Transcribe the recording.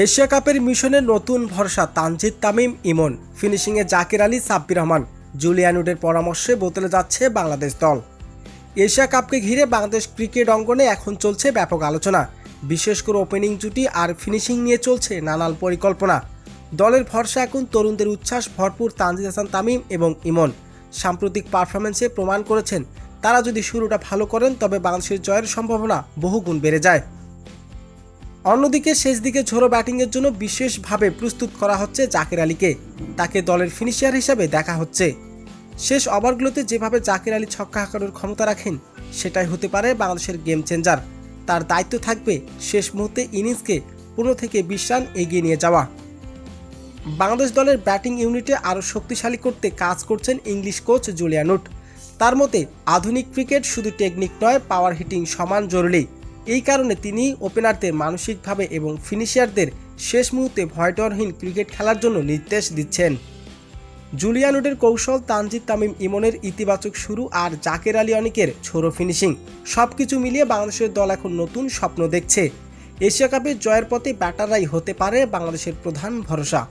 Asia কাপের মিশনে নতুন ভরসা তানজিদ তামিম ইমন, ফিনিশিংয়ে জাকির আলী সাব্বির রহমান, জুলিয়ান উডের পরামর্শে বদলে যাচ্ছে বাংলাদেশ দল। এশিয়া কাপকে ঘিরে বাংলাদেশ ক্রিকেট অঙ্গনে এখন চলছে ব্যাপক আলোচনা। বিশেষ করে ওপেনিং জুটি আর ফিনিশিং নিয়ে চলছে নানান পরিকল্পনা। দলের ভরসা এখন তরুণদের উচ্ছ্বাস ভরপুর তানজিদ হাসান তামিম এবং ইমন। সাম্প্রতিক পারফরম্যান্সে প্রমাণ করেছেন তারা যদি শুরুটা ভালো করেন তবে বাংলাদেশের জয়ের সম্ভাবনা বহুগুণ বেড়ে যায়। অন্যদিকে শেষ দিকে ঝোড়ো ব্যাটিংয়ের জন্য বিশেষভাবে প্রস্তুত করা হচ্ছে জাকির আলীকে। তাকে দলের ফিনিশার হিসাবে দেখা হচ্ছে। শেষ ওভারগুলোতে যেভাবে জাকির আলী ছক্কা হাঁকানোর ক্ষমতা রাখেন সেটাই হতে পারে বাংলাদেশের গেম চেঞ্জার। তার দায়িত্ব থাকবে শেষ মুহূর্তে ইনিংসকে 15 থেকে 20 রান এগিয়ে নিয়ে যাওয়া। বাংলাদেশ দলের ব্যাটিং ইউনিটে আরও শক্তিশালী করতে কাজ করছেন ইংলিশ কোচ জুলিয়ান উড। তার মতে আধুনিক ক্রিকেট শুধু টেকনিক নয়, পাওয়ার হিটিং সমান জরুরি। এই কারণে তিনি ওপেনারদের মানসিকভাবে এবং ফিনিশারদের শেষ মুহূর্তে ভয়ডরহীন ক্রিকেট খেলার জন্য নির্দেশ দিচ্ছেন। জুলিয়ান উডের কৌশল, তানজিদ তামিম ইমনের ইতিবাচক শুরু আর জাকির আলী অনিকের ঝোড়ো ফিনিশিং সবকিছু মিলিয়ে বাংলাদেশের দল এখন নতুন স্বপ্ন দেখছে। এশিয়া কাপে জয়ের পথে ব্যাটাররাই হতে পারে বাংলাদেশের প্রধান ভরসা।